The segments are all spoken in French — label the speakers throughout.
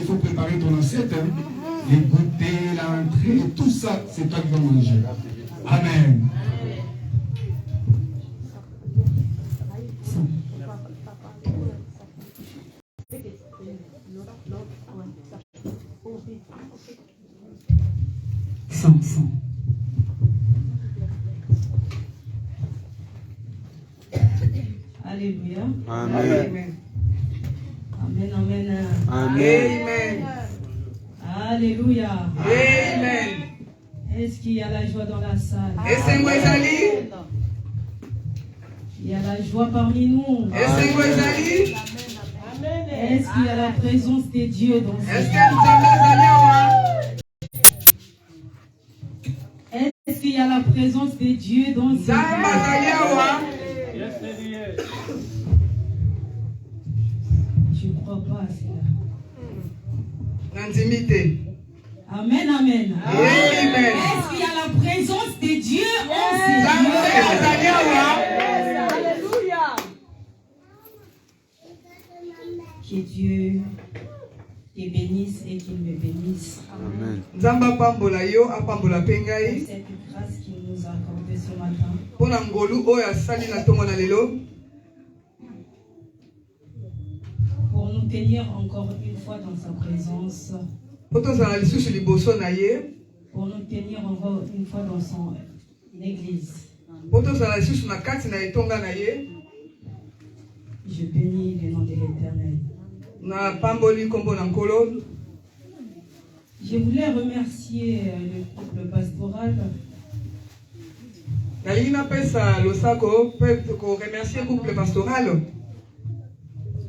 Speaker 1: faut préparer ton assiette. Hein. Les goûters, l'entrée, tout ça, c'est toi qui vas manger. Amen. Sans.
Speaker 2: Alléluia.
Speaker 3: Amen.
Speaker 2: Amen, amen.
Speaker 3: Amen.
Speaker 2: Alléluia.
Speaker 3: Amen.
Speaker 2: Est-ce qu'il y a la joie dans la salle? Il y a la joie parmi nous. Est-ce qu'il y a la présence de Dieu dans cette salle? Est-ce qu'il y a la présence de Dieu dans cette salle? Je ne crois pas à cela. Amen, amen. Est-ce qu'il y a la présence de Dieu en cette salle? Alléluia. Que Dieu te bénisse et qu'il me bénisse.
Speaker 3: Amen.
Speaker 2: Cette grâce qu'il nous a accordée ce matin. Pour nous tenir encore une fois dans sa présence. Pour nous tenir encore une fois dans son église. Je bénis le nom de l'Éternel. Je voulais remercier le couple pastoral.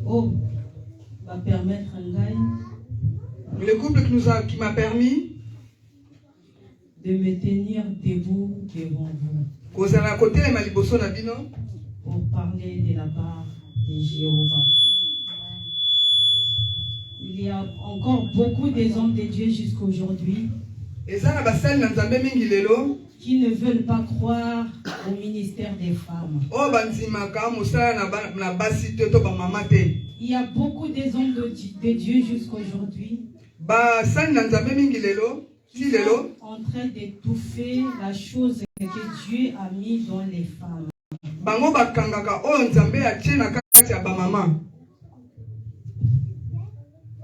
Speaker 2: Oh, va permettre un gain.
Speaker 3: Le couple qui m'a permis
Speaker 2: de me tenir debout devant vous. Pour parler de la part de Jéhovah. Il y a encore beaucoup des hommes de Dieu jusqu'à aujourd'hui qui ne veulent pas croire au ministère des femmes. Il y a beaucoup des hommes de Dieu jusqu'à aujourd'hui qui sont en train d'étouffer la chose que Dieu a mis dans les femmes.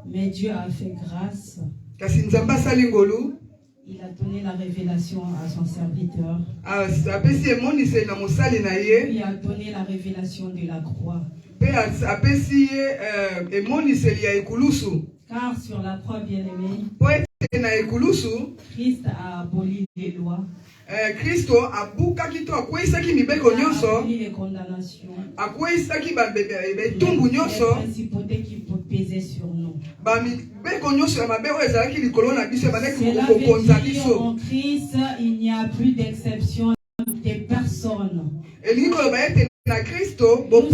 Speaker 2: Mais Dieu a fait grâce. Il a donné la révélation à son serviteur. Il a donné la révélation de la croix. Car sur la croix bien-aimée, Christ a aboli les lois.
Speaker 3: Christ a aboli
Speaker 2: les condamnations.
Speaker 3: Les
Speaker 2: principautés qui pesaient sur nous. Cela veut dire en Christ, il n'y a plus d'exception des personnes. Nous sommes tous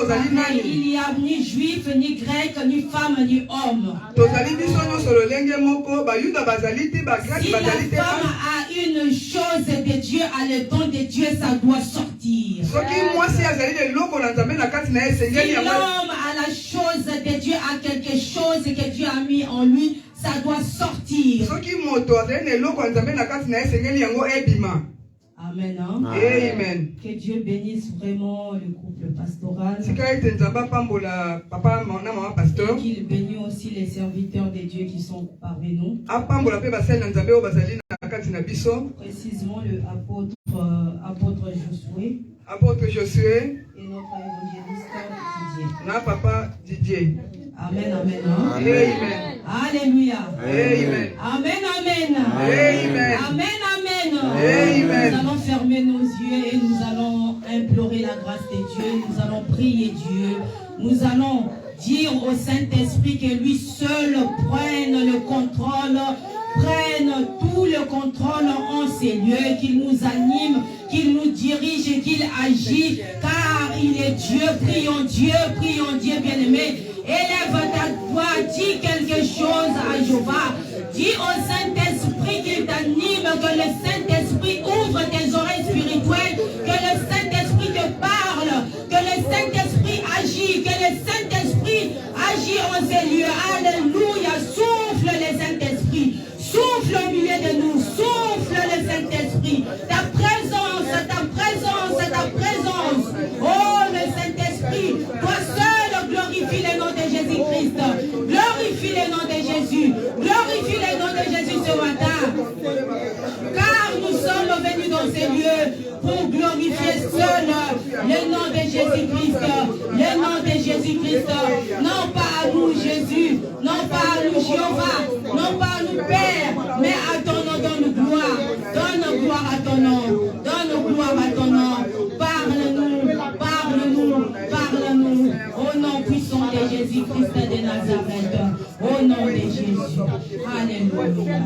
Speaker 2: pareils. Il n'y a ni juif, ni grec, ni femme, ni homme. Si la femme a une chose de Dieu, a le don de Dieu, ça doit sortir. Si l'homme a la chose de Dieu, a quelque chose que Dieu a mis en lui, ça doit sortir. Amen. Hein?
Speaker 3: Amen.
Speaker 2: Que Dieu bénisse vraiment le couple pastoral. Et qu'il bénisse aussi les serviteurs de Dieu qui sont parmi nous. Précisément le apôtre Josué. Et notre évangéliste
Speaker 3: Didier.
Speaker 2: Amen, amen.
Speaker 3: Amen.
Speaker 2: Alléluia.
Speaker 3: Amen.
Speaker 2: Amen, amen.
Speaker 3: Amen.
Speaker 2: Amen, amen.
Speaker 3: Amen.
Speaker 2: Nous allons fermer nos yeux et nous allons implorer la grâce de Dieu. Nous allons prier Dieu. Nous allons dire au Saint-Esprit que lui seul prenne le contrôle, prenne tout le contrôle en ces lieux, qu'il nous anime, qu'il nous dirige et qu'il agit, car il est Dieu. Prions Dieu bien-aimé. Élève ta voix, dis quelque chose à Jéhovah. Dis au Saint-Esprit qu'il t'anime, que le Saint-Esprit ouvre tes oreilles spirituelles, que le Saint-Esprit te parle, que le Saint-Esprit agit, que le Saint-Esprit agit en ces lieux. Alléluia. ce matin. Car nous sommes venus dans ces lieux pour glorifier seul le nom de Jésus-Christ. Le nom de Jésus-Christ. Non pas à nous Jésus, non pas à nous Jéhovah, non pas à nous Père, mais à ton nom, donne gloire. Donne gloire à ton nom. Donne gloire à ton nom. Parle-nous, parle-nous, parle-nous. Au nom puissant de Jésus-Christ de Nazareth. Au nom de Jésus. Alléluia.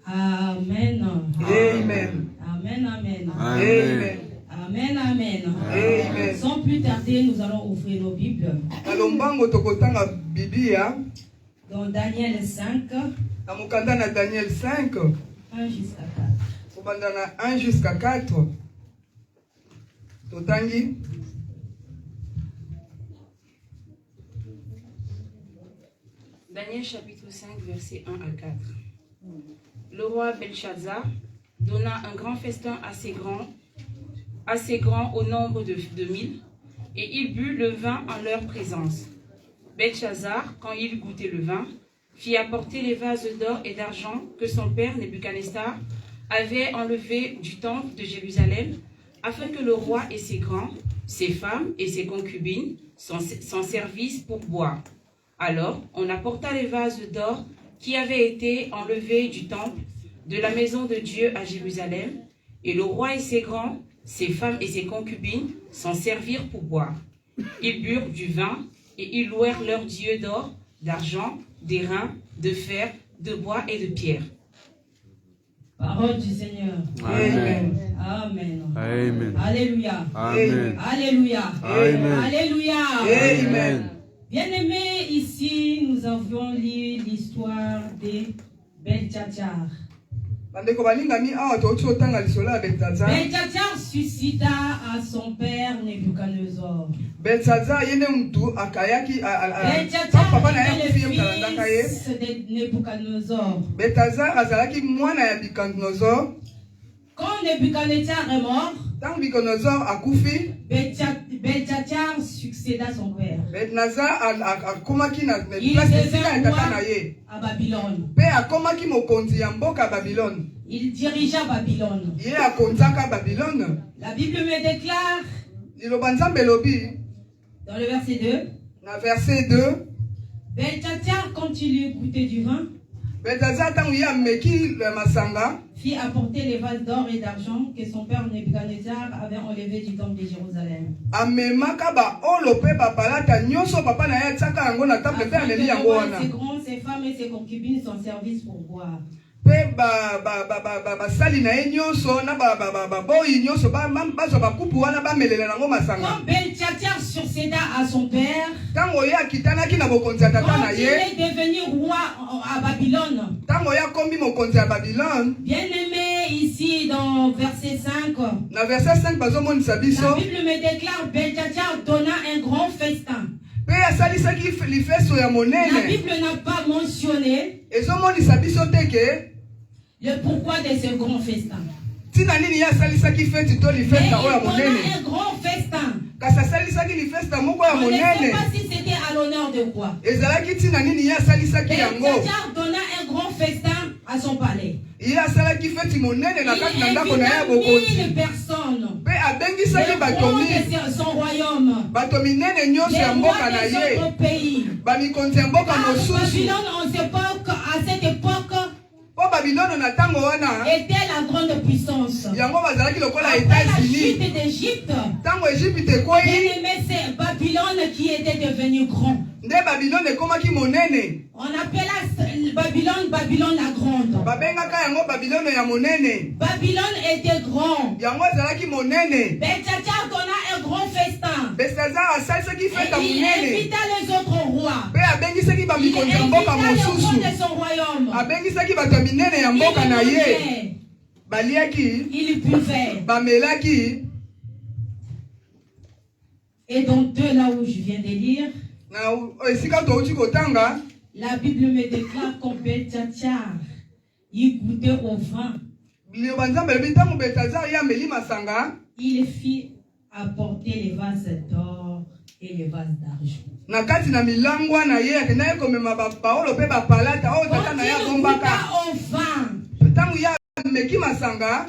Speaker 2: Amen.
Speaker 3: Amen.
Speaker 2: Amen, amen.
Speaker 3: Amen.
Speaker 2: Amen, amen.
Speaker 3: Amen.
Speaker 2: Sans plus tarder, nous allons ouvrir nos Bibles. Dans Daniel 5,
Speaker 3: Daniel 5,
Speaker 2: 1 jusqu'à 4.
Speaker 3: 1 jusqu'à 4. Totangi.
Speaker 4: Daniel chapitre 5, versets 1 à 4. Le roi Belshazzar donna un grand festin assez grand au nombre de 1000, et il but le vin en leur présence. Belshazzar, quand il goûtait le vin, fit apporter les vases d'or et d'argent que son père Nebuchadnezzar avait enlevés du temple de Jérusalem, afin que le roi et ses grands, ses femmes et ses concubines s'en servissent pour boire. Alors on apporta les vases d'or qui avaient été enlevés du temple de la maison de Dieu à Jérusalem, et le roi et ses grands, ses femmes et ses concubines s'en servirent pour boire. Ils burent du vin, et ils louèrent leurs dieux d'or, d'argent, d'airain, de fer, de bois et de pierre.
Speaker 2: Parole du Seigneur.
Speaker 3: Amen.
Speaker 2: Amen.
Speaker 5: Amen.
Speaker 2: Alléluia.
Speaker 5: Amen.
Speaker 2: Alléluia.
Speaker 5: Amen.
Speaker 2: Alléluia.
Speaker 3: Amen.
Speaker 2: Bien-aimés, ici, nous avions lu l'histoire de Belshazzar. Belshazzar suscita à son père Nebuchadnezzar.
Speaker 3: Belshazzar était le
Speaker 2: fils de Nebuchadnezzar.
Speaker 3: Belshazzar azalaki mwana ya Nabucodonosor.
Speaker 2: Quand Nebuchadnezzar est mort,
Speaker 3: Nabucodonosor akufi,
Speaker 2: Belshazzar succéda à son père.
Speaker 3: Belshazzar akomaki na
Speaker 2: Il
Speaker 3: place
Speaker 2: devint
Speaker 3: ya tata
Speaker 2: roi
Speaker 3: na ye.
Speaker 2: à Babylone.
Speaker 3: Pe akomaki mokonzi ya mboka Babylone.
Speaker 2: Il dirigea Babylone.
Speaker 3: Ye akonzaka Babylone.
Speaker 2: La Bible me déclare
Speaker 3: Liloba Nzambe lobi
Speaker 2: dans le verset 2,
Speaker 3: na verset 2,
Speaker 2: Belshazzar, quand il eut goûté du vin,
Speaker 3: Belshazzar tangu ye ameki le masanga,
Speaker 2: fit apporter les vases d'or et d'argent que son père Nebuchadnezzar avait enlevés du temple de Jérusalem.
Speaker 3: amemaka ba olo pe bapalata nyonso papa na ye atiaka yango na table pe
Speaker 2: Afin que
Speaker 3: amemi
Speaker 2: le
Speaker 3: yango
Speaker 2: roi
Speaker 3: wana.
Speaker 2: et ses grands, ses femmes et ses concubines s'en servissent pour boire.
Speaker 3: Pe basali na ye nyonso na boyi nyonso bazwa bakupu wana bamelela nango masanga.
Speaker 2: Quand Belshazzar succéda à son père,
Speaker 3: Tango ye akitanaki na bokonzi ya tata
Speaker 2: quand
Speaker 3: na
Speaker 2: il
Speaker 3: ye,
Speaker 2: est devenu roi à Babylone,
Speaker 3: tango ye akombi mokonzi ya Babylone,
Speaker 2: bien-aimé, ici dans verset 5,
Speaker 3: na verset 5 bazomonisa
Speaker 2: la
Speaker 3: biso,
Speaker 2: Bible me déclare Belshazzar donna un grand festin.
Speaker 3: pe asalisaki lifeso ya
Speaker 2: La
Speaker 3: monene.
Speaker 2: Bible n'a pas mentionné
Speaker 3: Ezomonisa biso te ke
Speaker 2: le pourquoi de ce grand festin.
Speaker 3: tina nini ye asalisaki feti to
Speaker 2: Mais il
Speaker 3: lifesta oyo ya
Speaker 2: donna
Speaker 3: monene.
Speaker 2: un grand festin.
Speaker 3: Kasi asalisaki lifesta moko ya
Speaker 2: On ne sait
Speaker 3: monene.
Speaker 2: pas si c'était à l'honneur de quoi.
Speaker 3: Ezalaki tina nini ye asalisaki yango.
Speaker 2: Belshazzar donna un grand festin à son palais.
Speaker 3: Ye asalaki feti monene na
Speaker 2: Il
Speaker 3: kati na ndako na ye ya
Speaker 2: invita 1000
Speaker 3: bokonzi.
Speaker 2: personnes.
Speaker 3: Pe abengisaki
Speaker 2: Les
Speaker 3: bato
Speaker 2: rois
Speaker 3: mingi,
Speaker 2: de son royaume.
Speaker 3: bato minene nyonso
Speaker 2: Les
Speaker 3: ya
Speaker 2: rois
Speaker 3: mboka na
Speaker 2: des
Speaker 3: ye,
Speaker 2: autres pays.
Speaker 3: bamikonzi ya mboka mosusu.
Speaker 2: Babylone, à cette époque,
Speaker 3: Po Babylone na tango wana,
Speaker 2: était la grande puissance.
Speaker 3: yango bazalaki lokola
Speaker 2: Après la
Speaker 3: États-Unis.
Speaker 2: chute d'Égypte,
Speaker 3: Tango Égypte ekoyi,
Speaker 2: bien-aimé, c'est Babylone qui était devenu grand.
Speaker 3: nde Babylone ekomaki monene.
Speaker 2: On appelait Babylone la grande.
Speaker 3: Babengaka yango Babylone ya monene.
Speaker 2: Babylone était grand.
Speaker 3: Yango ezalaki monene.
Speaker 2: Belshazzar donna un grand festin.
Speaker 3: Belshazzar asalisaki
Speaker 2: Et
Speaker 3: feta
Speaker 2: il
Speaker 3: monene.
Speaker 2: invita les autres rois.
Speaker 3: Pe abengisaki
Speaker 2: Il
Speaker 3: bamikonzi ya
Speaker 2: invita
Speaker 3: mboka
Speaker 2: les rois
Speaker 3: mosusu.
Speaker 2: de son royaume.
Speaker 3: Abengisaki bato ya minene ya mboka na ye. Baliaki,
Speaker 2: Il buvait.
Speaker 3: bamelaki.
Speaker 2: Et donc, de là où je viens de lire,
Speaker 3: Na esika touti kotanga,
Speaker 2: la Bible me déclare qu'en Belshazzar, il goûtait au vin.
Speaker 3: Liloba Nzambe elobi ntango Belshazzar ye ameli masanga,
Speaker 2: Il fit apporter les vases d'or et les vases d'argent.
Speaker 3: Nakati na milangwa na ye akenda komema ba paolo pe ba palata o tata na ya bombaka.
Speaker 2: Au vin.
Speaker 3: Tangu ya meki masanga.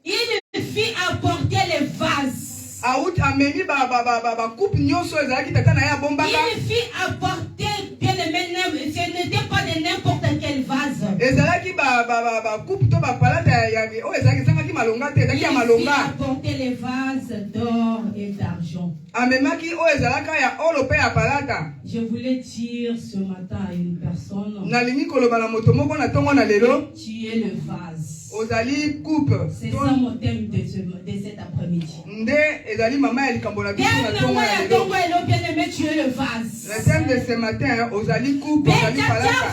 Speaker 2: Il fit apporter les vases.
Speaker 3: Out ameni ba coupe nyonso ezalaki tata na ya bombaka.
Speaker 2: Il fit apporter, bien aimé, ce n'était pas de n'importe quel vase.
Speaker 3: Ezalaki ba coupe to ba palata ya o ezalaki sangaki malonga te ezalaki ya malonga.
Speaker 2: Il fit apporter les vases d'or et d'argent.
Speaker 3: Amemaki o ezalaka ya oro pe ya palata.
Speaker 2: Je voulais dire ce matin à une personne.
Speaker 3: Nalingi koloba na moto moko na tongo na lelo.
Speaker 2: Tu es le vase.
Speaker 3: Ozali coupe.
Speaker 2: C'est ça mon thème de cet après-midi.
Speaker 3: Nde ezali mama ya likambo na biso na tongo na lelo.
Speaker 2: Bien aimé, tu es le vase.
Speaker 3: Le thème de ce matin, ozali coupe, ozali palata.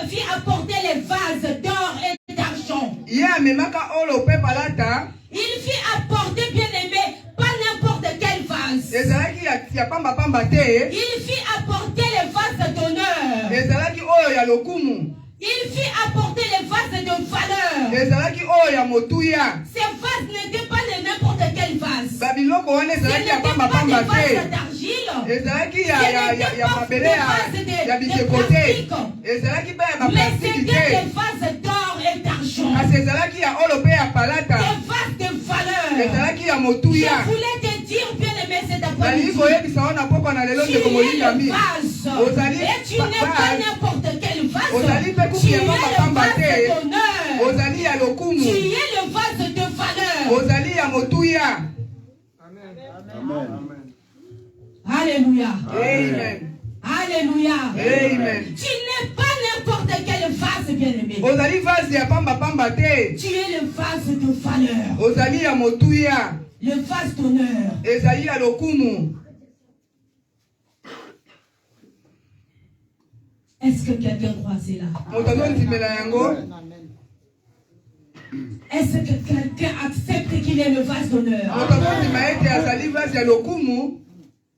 Speaker 2: Fit apporter les vases d'or et d'argent.
Speaker 3: Yeah, memaka oro pe palata.
Speaker 2: Il fit apporter, bien aimé, pas n'importe quel vase.
Speaker 3: Ezalaki ya pamba pamba te.
Speaker 2: Il fit apporter les vases d'honneur.
Speaker 3: Ezalaki oyo ya lokumu.
Speaker 2: Il fit apporter les vases de valeur.
Speaker 3: Ezalaki oyo ya motuya.
Speaker 2: Ces vases n'étaient pas de n'importe quel vase.
Speaker 3: Babiloko wana ezalaki ya pamba
Speaker 2: pas
Speaker 3: pamba
Speaker 2: des vases
Speaker 3: te.
Speaker 2: d'argile.
Speaker 3: Ezalaki ya mabele ya bikeko te. Ezalaki pe ya
Speaker 2: Mais
Speaker 3: plastique
Speaker 2: c'était
Speaker 3: te.
Speaker 2: des vases d'or et d'argent.
Speaker 3: Kasi ezalaki ya oro pe ya palata.
Speaker 2: Des vases de valeur.
Speaker 3: Ezalaki ya motuya.
Speaker 2: Je voulais te dire, bien aimé, cet
Speaker 3: Nalingi
Speaker 2: après-midi.
Speaker 3: koyebisa wana poko na lelo
Speaker 2: Tu
Speaker 3: ndeko
Speaker 2: es
Speaker 3: molinga
Speaker 2: le
Speaker 3: mi.
Speaker 2: vase.
Speaker 3: Ozali
Speaker 2: Et tu n'es pas n'importe quel vase.
Speaker 3: Ozali pe
Speaker 2: Tu
Speaker 3: kuku
Speaker 2: es
Speaker 3: ya
Speaker 2: le
Speaker 3: pamba pamba
Speaker 2: vase
Speaker 3: te.
Speaker 2: d'honneur.
Speaker 3: Ozali ya
Speaker 2: Tu
Speaker 3: lokumu.
Speaker 2: es le vase de valeur.
Speaker 3: Ozali ya motuya.
Speaker 2: Alléluia.
Speaker 3: Amen.
Speaker 2: Alléluia.
Speaker 3: Amen.
Speaker 2: Tu n'es pas n'importe quel vase, bien aimé.
Speaker 3: Ozali vase ya pamba pamba te.
Speaker 2: Tu es le vase de valeur.
Speaker 3: Ozali ya motuya.
Speaker 2: Le vase d'honneur.
Speaker 3: Ezali ya lokumu.
Speaker 2: Est-ce que quelqu'un croit à cela?
Speaker 3: Moto azondimela yango.
Speaker 2: Est-ce que quelqu'un accepte qu'il est le vase d'honneur?
Speaker 3: Moto azondima ete azali vase ya lokumu.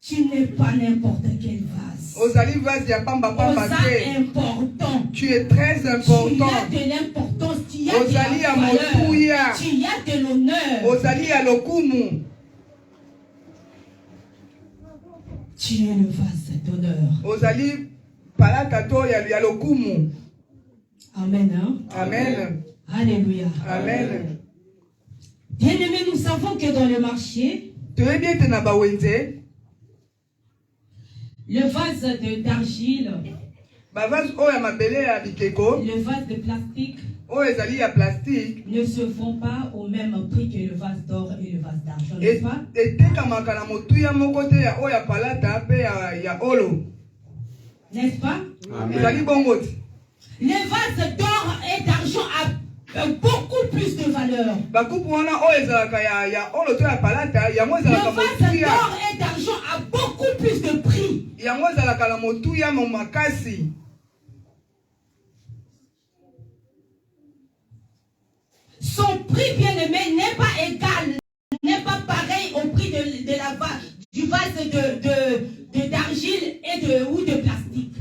Speaker 2: Tu n'es pas n'importe quel vase.
Speaker 3: Ozali vase ya pamba pamba te.
Speaker 2: Important.
Speaker 3: Tu es très important.
Speaker 2: Tu as de l'importance. Tu as
Speaker 3: Ozali
Speaker 2: de
Speaker 3: ya
Speaker 2: la valeur.
Speaker 3: motuya.
Speaker 2: Tu as de l'honneur.
Speaker 3: Ozali ya lokumu.
Speaker 2: Tu es le vase d'honneur.
Speaker 3: Ozali palata to ya lokumu.
Speaker 2: Amen. Hein?
Speaker 3: Amen.
Speaker 2: Alléluia.
Speaker 3: Amen.
Speaker 2: Bien aimé, nous savons que dans le marché,
Speaker 3: Toyebi ete na bawenze.
Speaker 2: le vase d'argile,
Speaker 3: Bavase oyo ya mabele ya bikeko.
Speaker 2: le vase de plastique
Speaker 3: Oyo ezali ya plastique.
Speaker 2: ne se font pas au même prix que le vase d'or et le vase d'argent, n'est-ce pas?
Speaker 3: Etekamaka na motuya moko te ya oyo ya palata pe ya olo.
Speaker 2: N'est-ce pas?
Speaker 3: Ezali bongo te.
Speaker 2: Les vases d'or et d'argent a beaucoup plus de valeur.
Speaker 3: Bakupu wana oyo ezalaka ya olo to ya palata yango
Speaker 2: Le
Speaker 3: ezalaka
Speaker 2: vase
Speaker 3: motuya.
Speaker 2: d'or et d'argent a beaucoup plus de prix.
Speaker 3: Yango ezalaka na motuya mo makasi.
Speaker 2: Son prix, bien aimé, n'est pas égal, n'est pas pareil au prix du vase d'argile ou de plastique.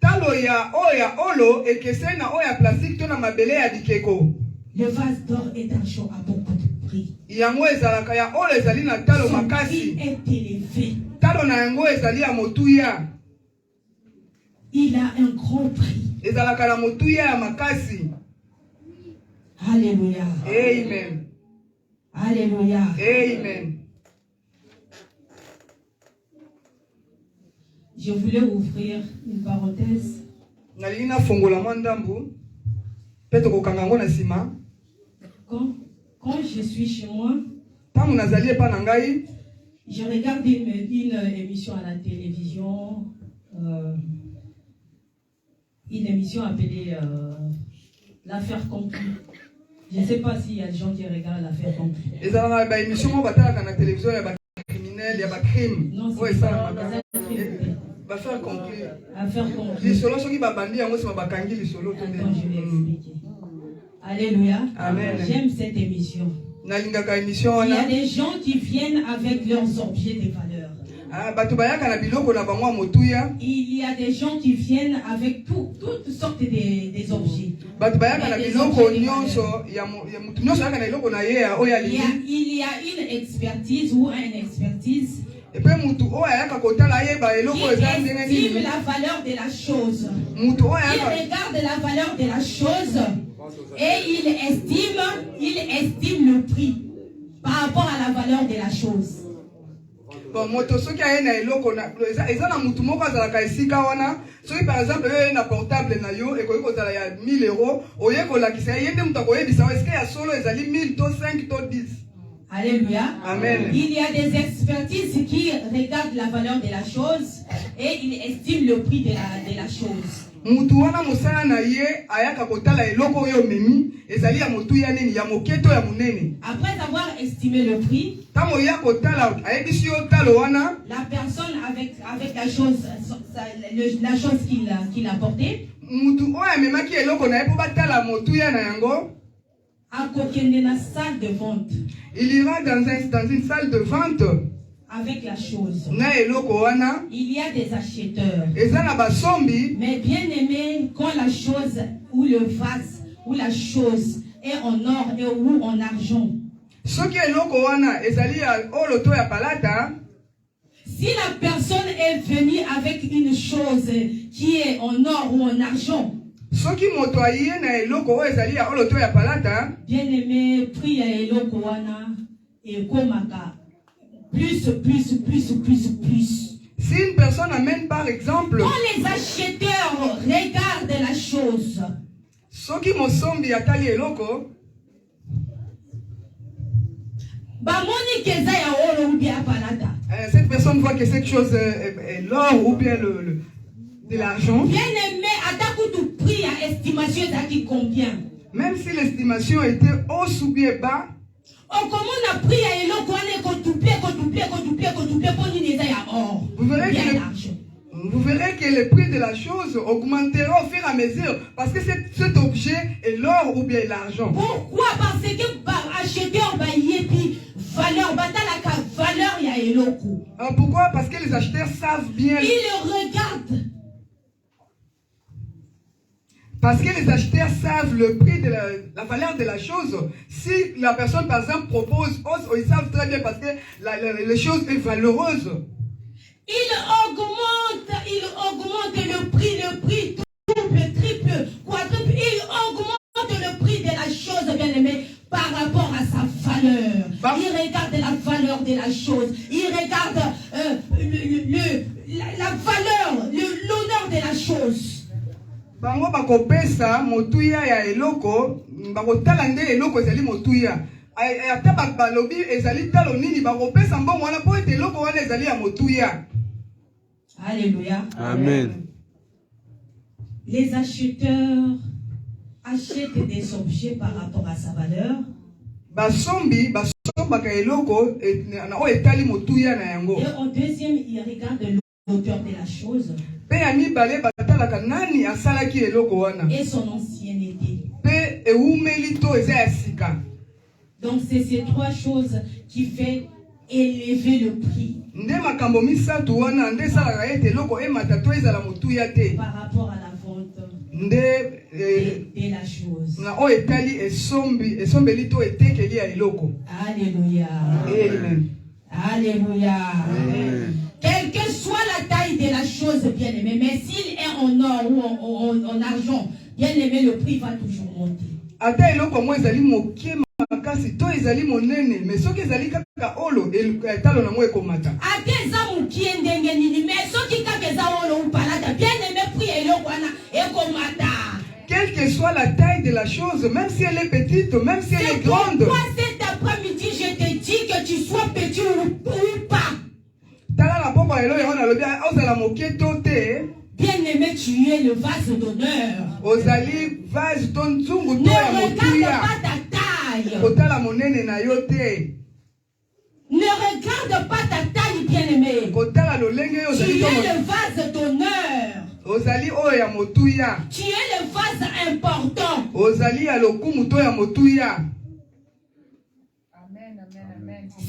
Speaker 3: Talo ya olo ekese na oyo ya plastique to na mabele ya bikeko.
Speaker 2: Le vase d'or et d'argent a beaucoup de prix.
Speaker 3: Yango ezalaka ya olo ezali na talo
Speaker 2: Son prix
Speaker 3: makasi.
Speaker 2: est élevé.
Speaker 3: Talo na yango ezali ya motuya.
Speaker 2: Il a un grand prix.
Speaker 3: Ezalaka na motuya ya makasi.
Speaker 2: Alléluia.
Speaker 3: Amen.
Speaker 2: Alléluia.
Speaker 3: Amen.
Speaker 2: Je voulais ouvrir une parenthèse.
Speaker 3: Nalingi na fongola mandambu. Peto kokanga ngo na sima.
Speaker 2: Quand je suis chez moi,
Speaker 3: Tangu nazali epa na ngai,
Speaker 2: je regarde une émission à la télévision, une émission appelée L'affaire conclue. Je ne sais pas s'il y a des gens qui regardent L'affaire conclue.
Speaker 3: ezalaka ba émission mo batalaka na télévision ya ba criminel ya ba crime.
Speaker 2: Non,
Speaker 3: Oyo
Speaker 2: c'est
Speaker 3: esalaka
Speaker 2: pas
Speaker 3: maka.
Speaker 2: un crime.
Speaker 3: Ba faire conclure.
Speaker 2: Affaire conclue.
Speaker 3: Lisolo soki babandi yango sima bakangi lisolo to
Speaker 2: Attends, je vais expliquer. Alléluia.
Speaker 3: Amen.
Speaker 2: J'aime cette émission.
Speaker 3: Nalingaka émission
Speaker 2: Il y a
Speaker 3: wana.
Speaker 2: des gens qui viennent avec leurs objets de valeur. Il y a des gens qui viennent avec toutes sortes des objets. Il y a une expertise ou une expertise qui estime la valeur de la chose. Il regarde la valeur de la chose et il estime le prix par rapport à la valeur de la chose.
Speaker 3: Bon, moto soki ayena eloko na ezana mutu moko azalaka esika wana soki par exemple na portable na yo ekoki kozala ya 1000 euros oye kolakisa yende mutu akoyebisa est-ce que ya solo ezali 1000 to 5 to 10.
Speaker 2: Alléluia.
Speaker 3: Amen.
Speaker 2: Il y a des expertises qui regardent la valeur de la chose et ils estiment le prix de la chose.
Speaker 3: Mutu wana musala na ye ayaka kotala eloko yo memi ezali ya motu ya nini ya moketo ya munene.
Speaker 2: Après avoir estimé le prix,
Speaker 3: la
Speaker 2: personne avec la chose qu'il a portée a kokende na salle de vente.
Speaker 3: Il ira dans une salle de vente
Speaker 2: avec la chose. Il y a des acheteurs. Mais bien aimé, quand la chose ou le vase ou la chose est en or et ou en argent. Si la personne est venue avec une chose qui est en or ou en argent, bien aimé, prie à eloko wana et komaka plus.
Speaker 3: Si une personne amène par exemple,
Speaker 2: quand les acheteurs regardent la chose,
Speaker 3: cette personne voit que cette chose est l'or ou bien de l'argent.
Speaker 2: Bien aimé, prix à estimation qui combien?
Speaker 3: Même si l'estimation était hausse ou bien bas, vous verrez que le prix de la chose augmentera au fur et à mesure parce que cet objet est l'or ou bien l'argent.
Speaker 2: Pourquoi? Parce que acheteur valeur ya eloko.
Speaker 3: Pourquoi? Parce que les acheteurs savent bien.
Speaker 2: Ils regardent.
Speaker 3: Parce que les acheteurs savent le prix de la valeur de la chose. Si la personne, par exemple, propose, ils savent très bien parce que la chose est valeureuse.
Speaker 2: Il augmente le prix, double, triple, quadruple. Il augmente le prix de la chose, bien aimé, par rapport à sa valeur. Il regarde la valeur de la chose. Il regarde la valeur, l'honneur de la chose.
Speaker 3: Bango bakopesa motuya ya eloko bakotala nde eloko ezali motuya ata balobi ezali talo nini bakopesa mbongo wana po ete eloko wana ezali ya motuya.
Speaker 2: Alléluia.
Speaker 5: Amen.
Speaker 2: Les acheteurs achètent des objets par rapport à sa valeur.
Speaker 3: Basombaka eloko na o etali motuya na yango.
Speaker 2: Et en deuxième, il regarde l'auteur de la chose. Et son ancienneté. Donc c'est ces trois choses qui fait élever le prix. Par rapport à la vente de la chose. Alléluia.
Speaker 3: Amen.
Speaker 2: Alléluia. Amen. Quelle que soit la taille de la chose, bien aimé, mais s'il est en or ou en argent, bien aimé, le prix va toujours monter.
Speaker 3: Quelle que soit la taille de la chose, même si elle est petite, même si elle est grande.
Speaker 2: Pourquoi cet après-midi, je te dis que tu sois petit ou pas? Bien aimé, tu es le vase d'honneur. Ne regarde pas ta taille. Ne regarde pas ta taille, bien aimé. Tu es le vase d'honneur. Tu es le vase important.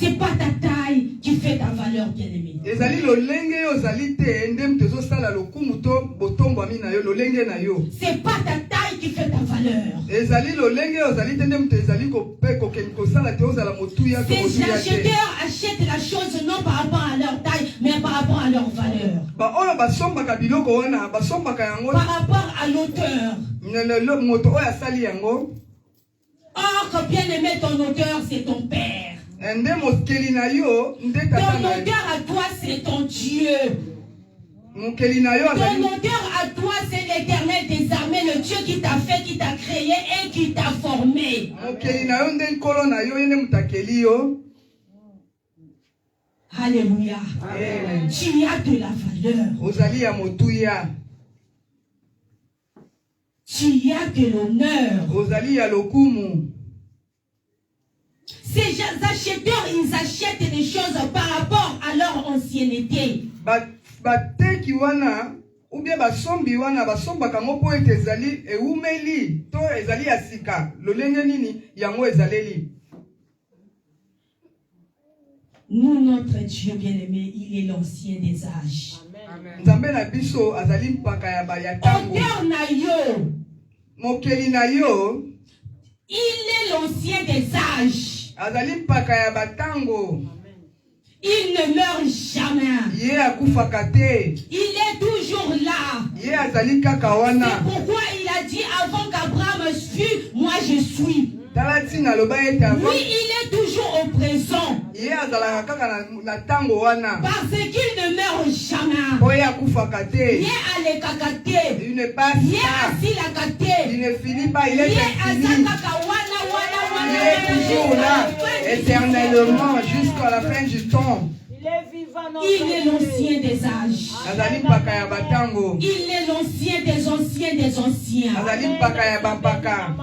Speaker 2: C'est pas ta taille qui fait ta valeur, bien-aimé.
Speaker 3: ezali lolenge ozali te ndem tozosala lokumu to botombwami na yo lolenge na yo.
Speaker 2: C'est pas ta taille qui fait ta valeur.
Speaker 3: ezali lolenge ozali te ndem tezali kosala te ozala motuya to
Speaker 2: Ces
Speaker 3: motuya te.
Speaker 2: acheteurs achètent la chose non par rapport à leur taille, mais par rapport à leur valeur.
Speaker 3: Oyo basombaka biloko wana basombaka yango
Speaker 2: Par rapport à l'auteur.
Speaker 3: moto oyo asali yango.
Speaker 2: Or, bien-aimé, ton auteur, c'est ton père.
Speaker 3: Nde mokeli na yo nde
Speaker 2: Ton
Speaker 3: tata na yo.
Speaker 2: auteur à toi, c'est ton Dieu.
Speaker 3: Mokeli na yo
Speaker 2: Ton
Speaker 3: azali
Speaker 2: auteur à toi, c'est l'Éternel des armées, le Dieu qui t'a fait, qui t'a créé et qui t'a formé.
Speaker 3: mokeli na yo nde nkolo na yo ye nde mutakeli yo.
Speaker 2: Alléluia.
Speaker 3: Amen.
Speaker 2: Tu as de la valeur.
Speaker 3: ozali ya motuya.
Speaker 2: Tu as de l'honneur.
Speaker 3: ozali ya lokumu.
Speaker 2: Ces acheteurs, ils achètent des choses par rapport à leur ancienneté.
Speaker 3: bateki wana ou bien basombi wana basombaka ngo po ete ezali eumeli to ezali ya sika lolenge nini yango ezaleli.
Speaker 2: Nous, notre Dieu bien-aimé, il est l'ancien des âges.
Speaker 3: nzambe na biso azali mpaka ya tango.
Speaker 2: Auteur na yo,
Speaker 3: mokeli na yo
Speaker 2: il est l'ancien des âges.
Speaker 3: azali mpaka ya batango.
Speaker 2: Il ne meurt jamais.
Speaker 3: ye akufaka te.
Speaker 2: Il est toujours là.
Speaker 3: ye azali kaka wana.
Speaker 2: C'est pourquoi il a dit avant qu'Abraham fût, moi je suis.
Speaker 3: tala ntina aloba ete avant.
Speaker 2: Oui, il est toujours au présent.
Speaker 3: ye azalaka kaka na tango wana.
Speaker 2: Parce qu'il ne meurt jamais.
Speaker 3: po ye akufaka te.
Speaker 2: Ye alekakate.
Speaker 3: il ne passe
Speaker 2: Ye
Speaker 3: pas.
Speaker 2: asilakate.
Speaker 3: il ne finit pas. il est
Speaker 2: Ye
Speaker 3: infini.
Speaker 2: azakaka wana wana
Speaker 3: il est toujours là éternellement jusqu'à la fin du temps.
Speaker 2: Il est l'ancien des âges.
Speaker 3: azali mpaka ya batango.
Speaker 2: Il est l'ancien des anciens des anciens.
Speaker 3: azali mpaka ya bampaka.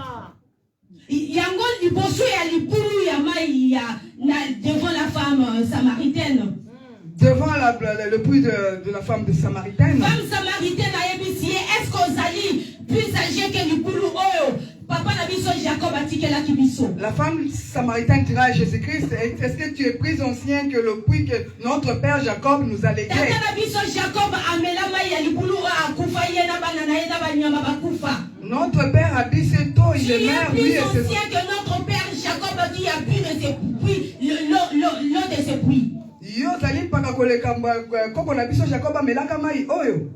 Speaker 2: Yango liboso ya libulu ya mai ya devant la femme samaritaine.
Speaker 3: Devant le puits de la femme de Samaritaine.
Speaker 2: Femme samaritaine a ébissé. Est-ce qu'on s'allie plus âgé que libulu oyo? Papa na biso Jacob a tiqué la kibiso.
Speaker 3: La femme samaritaine dira à Jésus-Christ, est-ce que tu es plus ancien que le puits que notre père Jacob nous a légué?
Speaker 2: Tata na biso Jacob amela mai ya libulu akufa ye na bana na ye na banyama bakufa.
Speaker 3: Notre père a bu ses taux, il est mère, lui
Speaker 2: plus
Speaker 3: et ses...
Speaker 2: ancien que notre père Jacob qui a bu de ses puits, l'eau de ses puits.
Speaker 3: Yo zali paka koleka koko na biso Jacob amelaka mai oyo.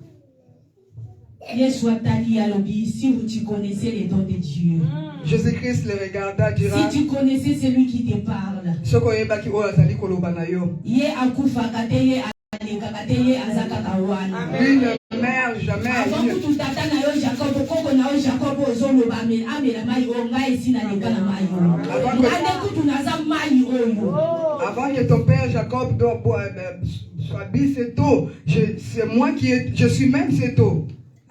Speaker 2: Yeshua tali alobi, si tu connaissais les dons de Dieu.
Speaker 3: Jésus-Christ le regarda, dira.
Speaker 2: Si tu connaissais celui qui te parle.
Speaker 3: Soko yebaki oyo azali koloba na yo.
Speaker 2: Ye akufa kate ye alekaka te ye azaka kawana.
Speaker 3: Lui ne meurt jamais.
Speaker 2: Avant que tu tata na yo Jacob, koko na yo Jacob ozoloba amela mai o ngai esi na leka na mai o. Ngande kutu naza mai oyo.
Speaker 3: Avant que ton père Jacob soit bu cette eau, c'est moi qui je suis même cette eau.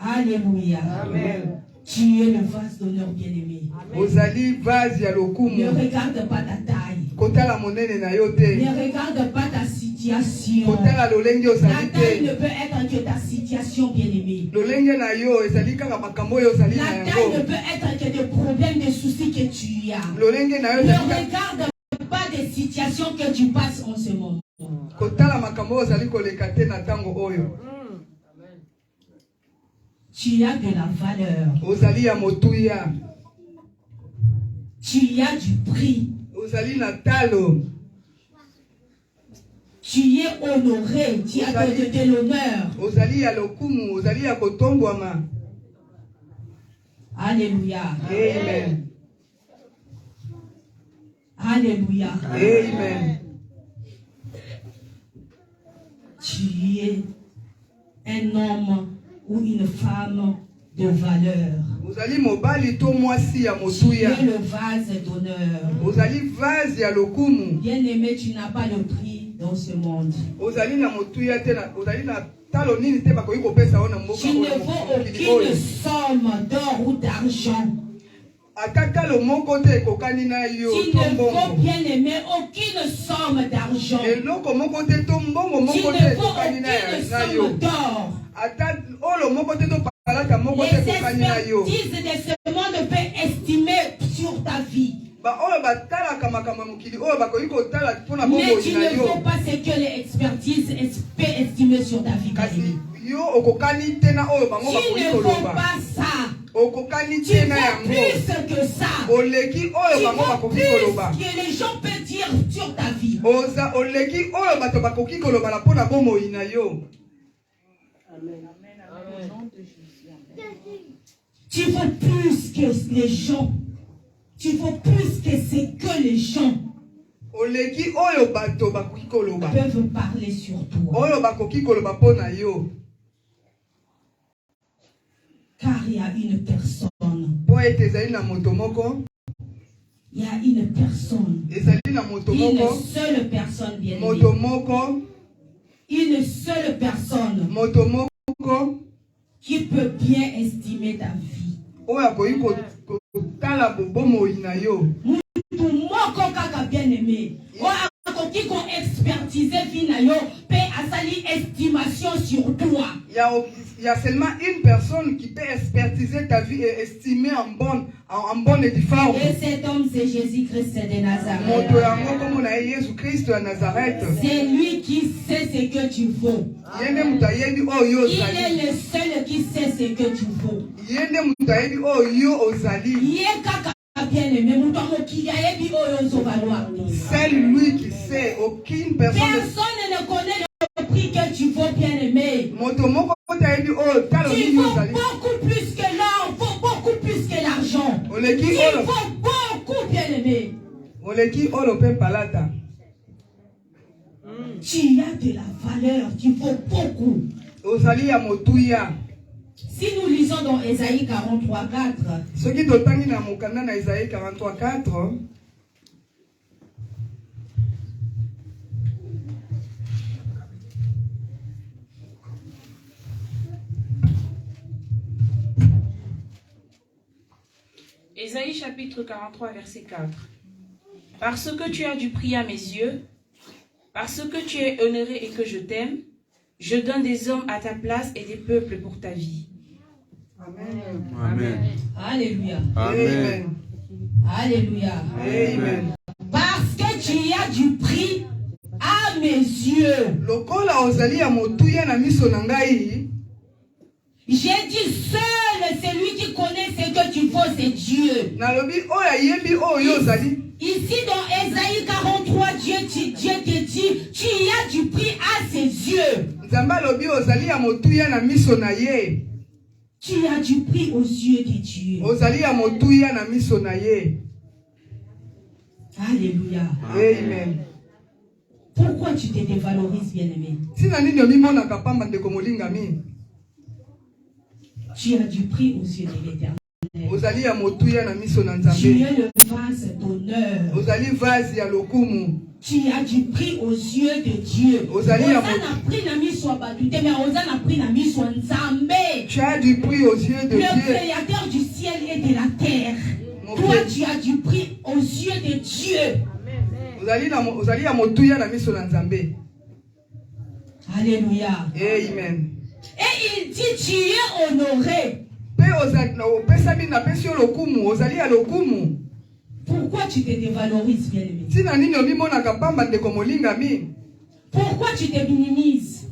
Speaker 2: Alléluia.
Speaker 3: Amen.
Speaker 2: Tu es le vase d'honneur bien-aimé.
Speaker 3: Ozali vase ya lokumu.
Speaker 2: Ne regarde pas ta taille.
Speaker 3: Kotala monene na yo te.
Speaker 2: Ne regarde pas ta situation.
Speaker 3: Kotala lolenge ozali
Speaker 2: La taille
Speaker 3: te.
Speaker 2: ne peut être que ta situation bien-aimée.
Speaker 3: Lolenge na yo ezali kaka makambo yo ozali na
Speaker 2: La taille ne
Speaker 3: yango.
Speaker 2: peut être que des problèmes, des soucis que tu as.
Speaker 3: Lolenge na yo
Speaker 2: Ne
Speaker 3: ezali kaka
Speaker 2: regarde pas des situations que tu passes en ce moment.
Speaker 3: kotala makambo ozali koleka te na tango oyo.
Speaker 2: Tu as de la valeur.
Speaker 3: Ozali ya motuya.
Speaker 2: Tu as du prix.
Speaker 3: Ozali na talo.
Speaker 2: Tu es honoré. Tu as de l'honneur.
Speaker 3: Ozali ya lokumu, ozali ya kotombwama.
Speaker 2: Alléluia.
Speaker 3: Amen.
Speaker 2: Alléluia.
Speaker 3: Amen.
Speaker 2: Tu es un homme ou une femme de valeur.
Speaker 3: Ozali mobali to mwasi ya
Speaker 2: Tu
Speaker 3: motuya.
Speaker 2: es le vase d'honneur.
Speaker 3: Ozali vase ya lokumu.
Speaker 2: Bien-aimé, tu n'as pas de prix dans ce monde.
Speaker 3: Ozali na motuya te na ozali na talo nini te bakoki kopesa ona mboka
Speaker 2: Tu ne vaux aucune somme d'or ou d'argent.
Speaker 3: ata talo moko te ekokani na yo
Speaker 2: Tu
Speaker 3: to
Speaker 2: ne vaux,
Speaker 3: mbongo.
Speaker 2: bien-aimé, aucune somme d'argent.
Speaker 3: Eloko moko te to mbongo
Speaker 2: Tu
Speaker 3: moko te
Speaker 2: ne vaux
Speaker 3: ekokani na
Speaker 2: aucune
Speaker 3: yo.
Speaker 2: somme d'or.
Speaker 3: Ata olo moko te to palata moko te
Speaker 2: Les
Speaker 3: ekokani na yo.
Speaker 2: expertises de ce monde peuvent estimer sur ta vie. Mais tu ne fais pas ce que les expertises peuvent estimer sur ta vie. Tu ne fais pas ça. Tu fais plus que ça. Tu fais plus que les gens peuvent dire sur ta vie. Tu fais plus que les gens. Tu fais plus que ce que les gens peuvent parler sur toi. Car il y a une personne. Il y a une personne. Une seule personne bien aimée. Une seule personne qui peut bien estimer ta vie. Bien aimé. Qui ont expertisé vie na yo peut asali estimation sur toi.
Speaker 3: Il y a seulement une personne qui peut expertiser ta vie et estimer en bonne édifice.
Speaker 2: Et cet homme c'est Jésus-Christ de Nazareth. C'est lui qui sait ce que tu vaux. Il est le seul qui sait ce que tu vaux. Bien aimé,
Speaker 3: c'est lui qui sait, aucune personne.
Speaker 2: Personne ne connaît le prix que tu vaux, bien aimé. Tu vaux beaucoup plus que l'or, beaucoup plus que l'argent. Tu vaux beaucoup, bien aimé. Tu as de la valeur, tu vaux beaucoup. Si nous lisons dans Ésaïe 43:4,
Speaker 4: Ésaïe chapitre 43 verset 4. Parce que tu as du prix à mes yeux, parce que tu es honoré et que je t'aime, je donne des hommes à ta place et des peuples pour ta vie.
Speaker 3: Amen.
Speaker 1: Amen.
Speaker 2: Alléluia.
Speaker 3: Amen.
Speaker 2: Alléluia.
Speaker 3: Amen.
Speaker 2: Parce que tu as du prix à mes yeux. J'ai dit seul celui qui connaît ce que tu vaux, c'est Dieu. Ici dans Ésaïe 43, Dieu te dit, tu as du prix à ses yeux. Tu as du prix aux yeux de Dieu. Alléluia.
Speaker 3: Amen.
Speaker 2: Pourquoi tu te dévalorises, bien-aimé? Tu as du prix aux yeux de l'Éternel. Tu es le vase d'honneur. Tu as du prix aux yeux de Dieu.
Speaker 3: Tu as du prix aux yeux de Dieu.
Speaker 2: Le créateur du ciel et de la terre. Toi, tu as du prix aux yeux de Dieu. Alléluia.
Speaker 3: Amen.
Speaker 2: Et il dit, tu es honoré. Pourquoi tu te dévalorises, bien-aimé? Pourquoi tu te minimises?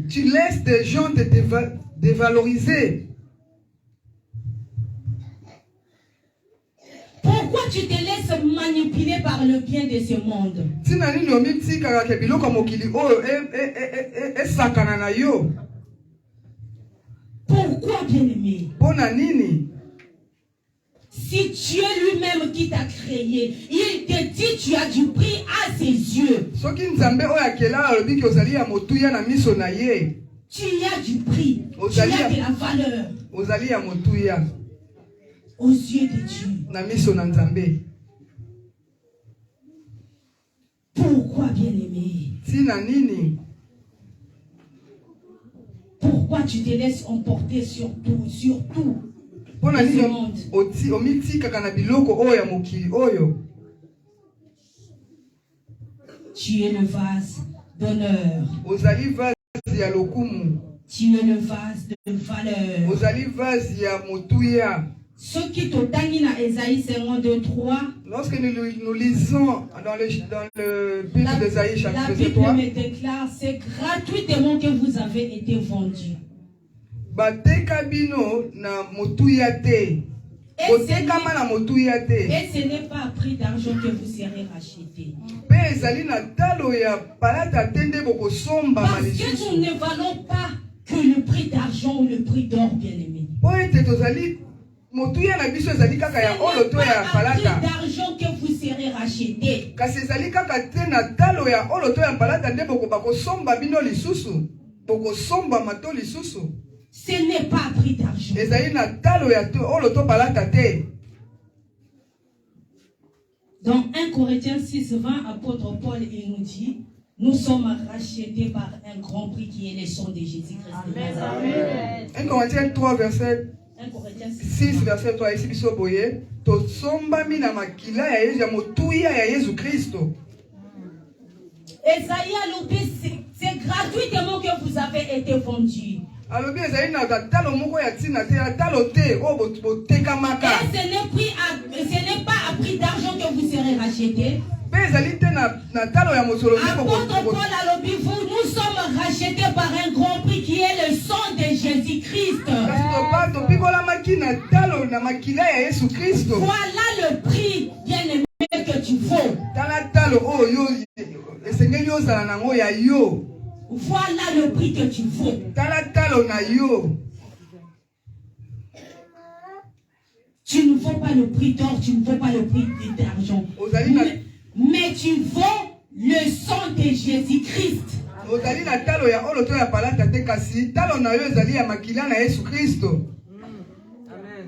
Speaker 3: Tu laisses des gens te dévaloriser.
Speaker 2: Pourquoi tu te laisses manipuler par le bien de ce monde? Pourquoi, bien-aimé? Si Dieu lui-même qui t'a créé, il te dit tu as du prix à ses yeux. Tu as du prix. Tu as de la valeur aux yeux de Dieu. Pourquoi, bien-aimé? Pourquoi tu te laisses emporter sur tout, sur tout? Tu es le vase d'honneur. Tu es le vase de valeur.
Speaker 3: Ozali vase ya motuya.
Speaker 2: Ce qui t'otangi na Ésaïe 52:3.
Speaker 3: Lorsque nous lisons dans le Bible d'Ésaïe
Speaker 2: La
Speaker 3: chapitre
Speaker 2: Bible
Speaker 3: 3,
Speaker 2: me déclare, c'est gratuitement que vous avez été vendus.
Speaker 3: bateka bino na motuya te. Botekama na motuya te.
Speaker 2: Et ce n'est pas à prix d'argent que vous serez rachetés.
Speaker 3: Pe ezali na talo ya palata tende bokosomba
Speaker 2: Parce que
Speaker 3: malisusu.
Speaker 2: nous ne valons pas que le prix d'argent ou le prix d'or, bien-aimé.
Speaker 3: Po ete tozali motuya na biso ezali kaka ya olo to ya
Speaker 2: Ce n'est pas à
Speaker 3: palata.
Speaker 2: prix d'argent que vous serez rachetés.
Speaker 3: Kasi ezali kaka te na talo ya olo to ya palata nde bakosomba bino lisusu. Bokosomba mato lisusu.
Speaker 2: Ce n'est pas à prix d'argent.
Speaker 3: Ezali na talo ya olo to palata te.
Speaker 2: Dans 1 Corinthiens 6:20, apôtre Paul il nous dit, nous sommes rachetés par un grand prix qui est le sang de Jésus-Christ.
Speaker 4: Amen.
Speaker 3: 1 Corinthiens 3 verset
Speaker 2: 1 Corinthiens
Speaker 3: 6 verset 3 ici biso boye tosombami na makila ya Yesu ya motuya ya Yesu Kristo.
Speaker 2: Esaïe a loupé, c'est gratuitement que vous avez été vendus.
Speaker 3: Alobi ezali na talo moko ya tina te ya talo te o botekamaka.
Speaker 2: Et ce n'est pas à prix d'argent que vous serez rachetés.
Speaker 3: Pe ezali te na talo ya mosolo te
Speaker 2: Apôtre Paul a loupé, nous sommes rachetés par un grand prix qui est le sang de Jésus-Christ.
Speaker 3: kasi topa topikolamaki na talo na makila ya Yesu Kristo.
Speaker 2: Voilà le prix, bien-aimé, que tu vaux.
Speaker 3: Tala talo oyo esengeli ozala nango ya yo.
Speaker 2: Voilà le prix que tu vaux.
Speaker 3: Tala talo na yo.
Speaker 2: Tu ne vaux pas le prix d'or, tu ne vaux pas le prix d'argent. Mais tu vaux le sang de Jésus-Christ.
Speaker 3: Ozali na talo ya olo to ya palata te kasi talo na yo ezali ya makila na Yesu Kristo.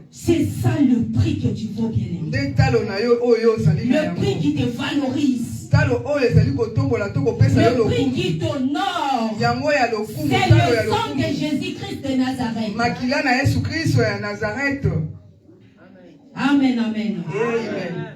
Speaker 2: C'est ça le prix que tu vaux, bien-aimé.
Speaker 3: Nde talo na yo oyo ozali na
Speaker 2: Le
Speaker 3: yango.
Speaker 2: prix qui te valorise.
Speaker 3: Talo oyo ezali kotombola to kopesa yo
Speaker 2: Le prix
Speaker 3: lokumu.
Speaker 2: qui t'honore.
Speaker 3: Yango ya lokumu
Speaker 2: C'est
Speaker 3: talo ya
Speaker 2: le sang de
Speaker 3: lokumu.
Speaker 2: Jésus-Christ de Nazareth.
Speaker 3: Makila na Yesu Kristo ya Nazareth.
Speaker 2: Amen, amen.
Speaker 3: Amen.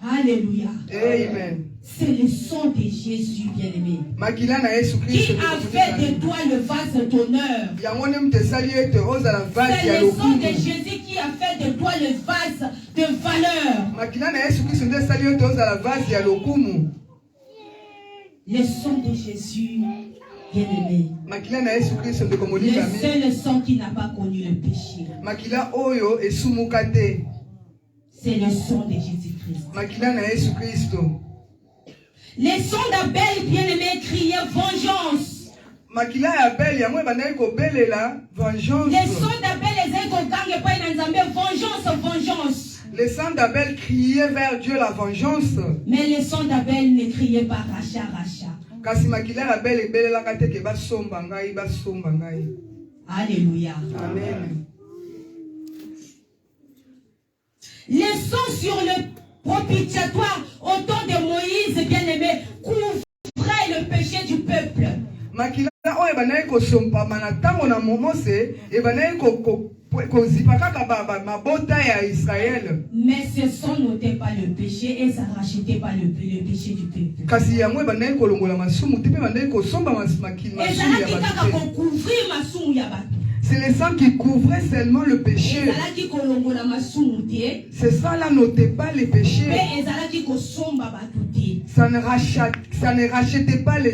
Speaker 2: Alléluia.
Speaker 3: Amen.
Speaker 2: C'est le sang de Jésus, bien-aimé,
Speaker 3: Makila na Yesu Kristo.
Speaker 2: qui a fait de toi le vase d'honneur.
Speaker 3: Yango ne mtesali ete ozala vase
Speaker 2: C'est
Speaker 3: ya
Speaker 2: le sang
Speaker 3: lokumu.
Speaker 2: de Jésus qui a fait de toi le vase de valeur.
Speaker 3: Makila na Yesu Kristo nde esali ete ozala vase ya lokumu.
Speaker 2: Le sang de Jésus, bien-aimé.
Speaker 3: Makila na Yesu Kristo ndeko
Speaker 2: Le
Speaker 3: molingami.
Speaker 2: seul sang qui n'a pas connu le péché.
Speaker 3: Makila oyo esumuka te.
Speaker 2: C'est le sang de Jésus-Christ.
Speaker 3: Makila na Yesu Kristo.
Speaker 2: Les sons d'Abel, bien-aimé, criaient vengeance.
Speaker 3: Makila ya Abel yango ebandaki kobelela vengeance.
Speaker 2: Les sons d'Abel, les écogangs, pas une vengeance, vengeance.
Speaker 3: Les sons d'Abel criaient vers Dieu la vengeance.
Speaker 2: Mais les sons d'Abel ne criaient pas rachat, rachat.
Speaker 3: Kasi makila ya Abel ebelelaka te ke basomba ngai, basomba ngai.
Speaker 2: Alléluia.
Speaker 3: Amen.
Speaker 2: Les sons sur le propitiatoire au temps de Moïse, bien-aimé, couvraient le péché du peuple.
Speaker 3: Makila oyo ebandaki kosompama na ntango na Mose ebandaki kozipa kaka mabota ya Israel.
Speaker 2: Mais ce sang n'ôtait pas le péché et ça rachetait pas le péché du peuple.
Speaker 3: Kasi yango ebandaki kolongola masumu te mpe ebandaki kosomba masumu
Speaker 2: Et ça
Speaker 3: ya
Speaker 2: n'a
Speaker 3: bato
Speaker 2: pas
Speaker 3: te.
Speaker 2: couvrir ma soum yabatu.
Speaker 3: C'est le sang qui couvrait seulement le péché.
Speaker 2: Et ça n'a qui kolongola ma soum te.
Speaker 3: Ce sang-là n'ôtait pas les péchés.
Speaker 2: Mais ça n'a qui kosomba batu te.
Speaker 3: Ça ne rachetait pas le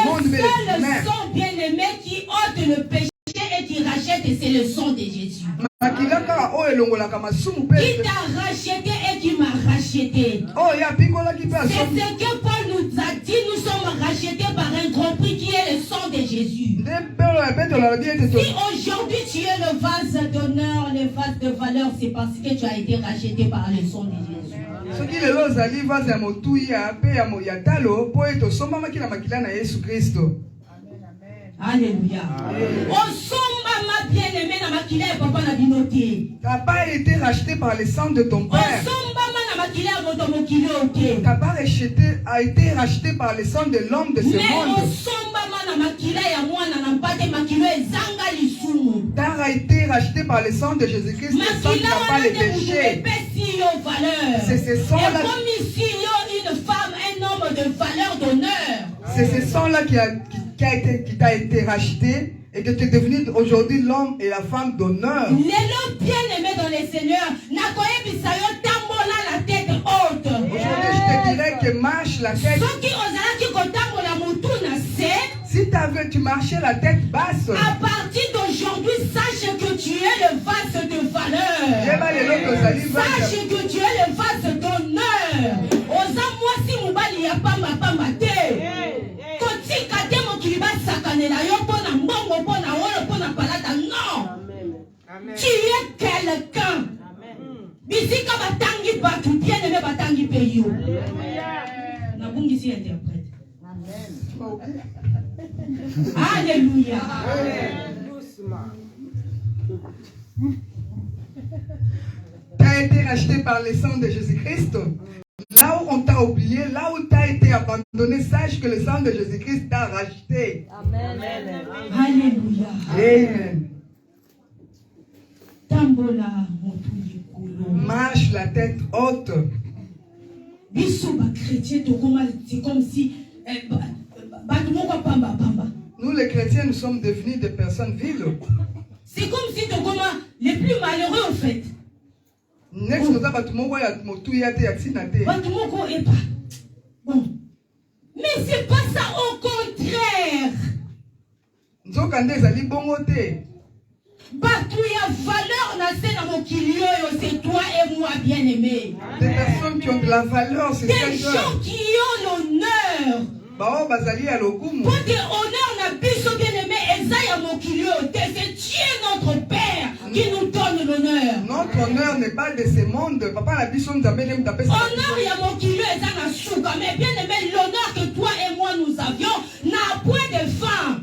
Speaker 3: monde, mais les
Speaker 2: Le
Speaker 3: humains.
Speaker 2: seul sang bien-aimé qui ôte le péché et qui rachète, c'est le sang de Jésus.
Speaker 3: Makilaka oyo elongolaka masumu pe.
Speaker 2: Qui t'a racheté et qui m'a racheté.
Speaker 3: Oh ya pikolaki pe
Speaker 2: C'est
Speaker 3: asomi.
Speaker 2: ce que Paul nous a dit, nous sommes rachetés par un grand prix qui est le sang de Jésus.
Speaker 3: Nde pelo ya Petro alobi ete to.
Speaker 2: Si aujourd'hui tu es le vase d'honneur, le vase de valeur, c'est parce que tu as été racheté par le sang de Jésus.
Speaker 3: Soki lelo ozali vase ya motuya pe ya talo po ete osombamaki na makila na Yesu Kristo.
Speaker 2: Alléluia. Au somba ma bien-aimée na makila ya papa na binote.
Speaker 3: T'as pas été racheté par le sang de ton
Speaker 2: Au
Speaker 3: père.
Speaker 2: somba ma na makila ya moto mokili ote.
Speaker 3: T'as pas a été racheté par le sang de l'homme de ce
Speaker 2: Mais au
Speaker 3: monde.
Speaker 2: somba ma na makila ya mwana na mpate makilo ezanga lisumu.
Speaker 3: T'as été racheté par le sang de Jésus-Christ, le sang qui
Speaker 2: Makila
Speaker 3: n'a pas
Speaker 2: wana
Speaker 3: les
Speaker 2: te
Speaker 3: péchés.
Speaker 2: pesi yo valeur.
Speaker 3: C'est ce sang-là.
Speaker 2: Et comme ici yo une femme, un homme de valeur, d'honneur.
Speaker 3: C'est ce sang-là qui t'a été racheté et que tu es devenu aujourd'hui l'homme et la femme d'honneur.
Speaker 2: L'élo bien-aimé dans les seigneurs, nakoye bisayo tambola la tête haute.
Speaker 3: Aujourd'hui, je te dirais que marche la tête.
Speaker 2: Soki ozalaki kotambola mutu na se,
Speaker 3: Si tu marchais la tête basse,
Speaker 2: à partir d'aujourd'hui, sache que tu es le vase de valeur. Sache que tu es le vase d'honneur. Oza mwasi mubali ya pamba pamba te. Kotika te mokili basakanela yo pona mbongo pona wolo pona palata. Non. Tu es quelqu'un. Bisika batangi batu bien aimé batangi peyo. Nabungisi interprète. Alléluia.
Speaker 3: Tu as été racheté par le sang de Jésus-Christ. Là où on t'a oublié, là où tu as été abandonné, sache que le sang de Jésus-Christ t'a racheté.
Speaker 2: Amen. Alléluia.
Speaker 3: Amen.
Speaker 2: Tambola motu likolo.
Speaker 3: Marche la tête haute.
Speaker 2: Biso ba chrétien to comme c'est comme si batu moko pamba pamba.
Speaker 3: Nous les chrétiens, nous sommes devenus des personnes viles.
Speaker 2: C'est comme si to comme les plus malheureux en fait.
Speaker 3: Next, nous avons tout ya motu ya te ya tsina te.
Speaker 2: Batu moko est pas. Bon. Mais c'est pas ça, au contraire.
Speaker 3: Nzokande ezali bongo te.
Speaker 2: Batu ya valeur na se na mokili oyo, c'est toi et moi bien-aimés.
Speaker 3: Des personnes qui ont de la valeur, c'est
Speaker 2: des gens qui ont l'honneur.
Speaker 3: Bao bazali ya lokumu.
Speaker 2: Pour que honneur na biso bien-aimé, eza ya mokili oyo te, c'est Dieu notre Père qui nous donne l'honneur.
Speaker 3: Notre honneur n'est pas de ce monde. Papa la biso nzambe ne mutape sa.
Speaker 2: Honneur ya mokili oyo eza na suka, mais bien-aimé, l'honneur que toi et moi nous avions n'a point de fin.